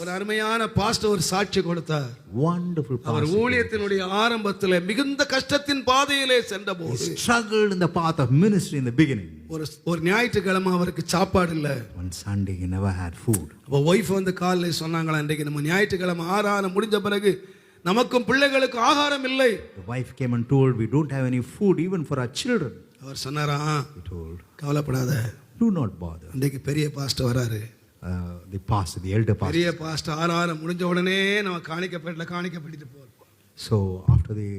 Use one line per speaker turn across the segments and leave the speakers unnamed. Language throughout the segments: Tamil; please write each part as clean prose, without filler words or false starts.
ஒரு அருமையான பாஸ்டர் ஒரு சாட்சி கொடுத்தார்.
Wonderful
அவர்
pastor.
ஊழியத்தினுடைய ஆரம்பத்திலே மிகுந்த கஷ்டத்தின் பாதையிலே சென்றபோது
He struggled in the path of ministry in the beginning.
ஒரு ஞாயிற்றுக்கிழமை அவருக்கு சாப்பாடு இல்ல.
One Sunday he never had food.
அப்ப வைஃப் வந்து காலையில சொன்னாங்களா, இன்றைக்கு நம்ம ஞாயிற்றுக்கிழமை ஆராதனை முடிஞ்ச பிறகு நமக்கும் பிள்ளைகளுக்கும் ஆகாரம் இல்லை.
The wife came and told, we don't have any food even for our children.
அவர் சொன்னாரா,
He told,
கவலைப்படாத,
do not bother.
இன்றைக்கு பெரிய பாஸ்டர் வராரு.
The pastor, the elder
பெரிய
pastor.
பாஸ்டர் ஆராதனை முடிஞ்ச உடனே நம்ம காணிக்கப்பட்டு போறோம்.
So after the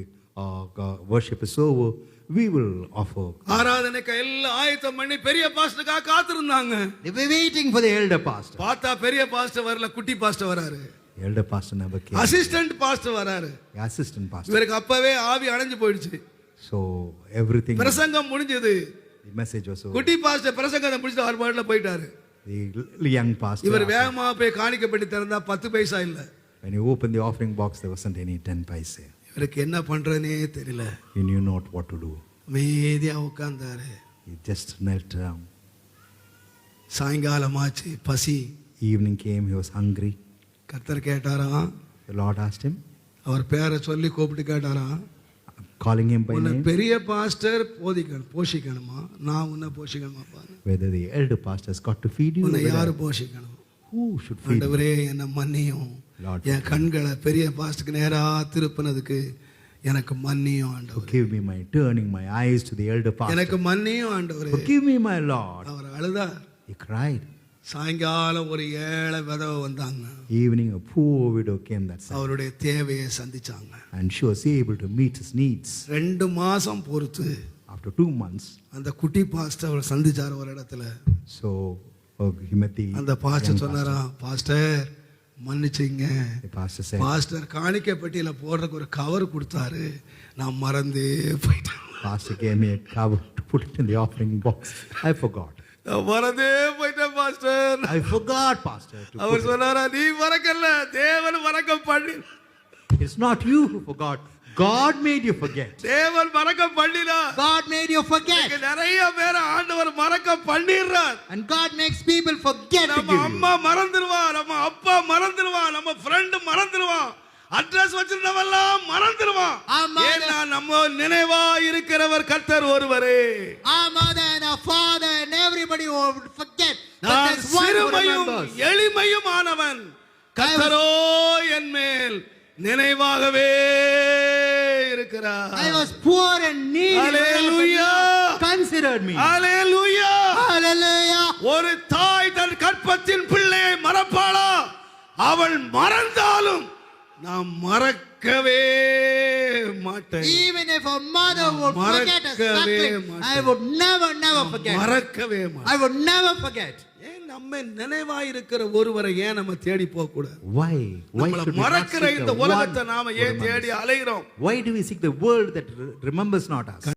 worship is over, we will offer.
ஆராதனைக்கு எல்லாம் ஆயத்தம் பண்ணி பெரிய பாஸ்டருக்காக காத்திருந்தாங்க.
They were waiting for the elder pastor.
பார்த்தா பெரிய பாஸ்டர் வரல, குட்டி பாஸ்டர் வராரு.
The elder pastor never came.
Assistant pastor வராரு.
The assistant pastor.
இவருக்கு அப்பவே ஆவி அணைஞ்சு போயிடுச்சு.
So everything.
பிரசங்கம் முடிஞ்சது.
The message was over.
குட்டி பாஸ்டர் பிரசங்கத்தை முடிச்சு அவர் பாட்டுல போயிட்டாரு.
The young pastor.
இவர் வேகமா போய் காணிக்கப்பட்டு திறந்தா 10 பைசா இல்ல.
When you opened the offering box, there wasn't any 10 paise.
இவருக்கு என்ன பண்றதுனே தெரியல.
He knew not what to do.
அமைதியா உட்கார்ந்தாரு.
He just knelt down.
சாயங்காலம் ஆச்சு, பசி.
Evening came, he was hungry.
கர்த்தர் கேட்டாரா,
The Lord asked him,
அவர் பேரை சொல்லி கூப்பிட்டு கேட்டாரா,
calling him by
உன்னை
name,
பெரிய பாஸ்டர் போஷிக்கணுமா, நான் உன்னை போஷிக்கணுமா பாரு.
whether the elder pastor has got to feed you.
உன்னை யாரு
Whether,
போஷிக்கணும்?
who should feed you?
ஆண்டவரே என்ன மன்னியும்,
Lord,
என் கண்களை பெரிய பாஸ்டருக்கு நேரா திருப்பினதுக்கு எனக்கு மன்னியும் ஆண்டவரே,
forgive me my turning my eyes to the elder pastor.
எனக்கு மன்னியும் ஆண்டவரே.
Forgive me, my Lord.
அவர் அழுதார்.
He cried.
சாயங்காலம் ஒரு ஏழை விதவை வந்தாங்க.
Evening, a poor widow came that Sunday,
அவருடைய தேவையை சந்திச்சாங்க.
and she was able to meet his needs.
2 மாசம் பொறுத்து
After 2 months,
அந்த குட்டி பாஸ்டர் அவர் சந்திச்சார் ஒரு இடத்துல.
so he met the
அந்த
young
பாஸ்டர்
pastor.
சொன்னாரா, பாஸ்டர் மன்னிச்சிங்க,
The pastor said,
பாஸ்டர் காணிக்கை பெட்டியில போடுறதுக்கு ஒரு கவர் கொடுத்தாரு, நான் மறந்தே போயிட்டேன்.
Pastor gave me a cover to put it in the offering box. I forgot.
நான் மறந்தே போயிட்டேன் pastor.
I forgot, Pastor. To
அவர்
put it.
சொன்னாரா, நீ மறக்கல, தேவன் மறக்க பண்ணி,
It's not you who forgot. God made you forget.
தேவன் மறக்க பண்ணினா.
God made you forget.
நிறைய பேரை ஆண்டவர் மறக்க பண்ணிடுறார்.
And God makes people forget to
நம்ம
give you.
அம்மா மறந்துடுவா, நம்ம அப்பா மறந்துடுவா, நம்ம ஃப்ரெண்ட் மறந்துடுவா, அட்ரஸ் வச்சிருந்தவெல்லாம் மறந்துடுவான். ஏன்னா நம்ம நினைவா இருக்கிறவர் கர்த்தர் ஒருவரே.
Our mother and our father and everybody would forget.
நான் சிறுமையும் எளிமையும் ஆனவன், கர்த்தரோ என் மேல் நினைவாகவே இருக்கிறார்.
I was poor and needy.
Hallelujah.
Considered me.
Hallelujah.
Hallelujah.
ஒரு தாய் தன் கற்பத்தின் பிள்ளையை மறப்பாளா? அவள் மறந்தாலும் நான் மறக்கவே மாட்டேன்.
Even if a mother would forget a suckling, I would never forget.
மறக்கவே மாட்டேன்.
I would never forget.
ஏன் நம்ம நினைவாய் இருக்கிற ஒருவரை ஏன் நம்ம தேடி போக கூடாது?
Why
நம்மள
should we not
மறக்கிற
seek
இந்த
the
உலகத்தை
one
நாம
who
ஏன் தேடி
remembers?
அலைகிறோம்?
Why do we seek the world that remembers not us?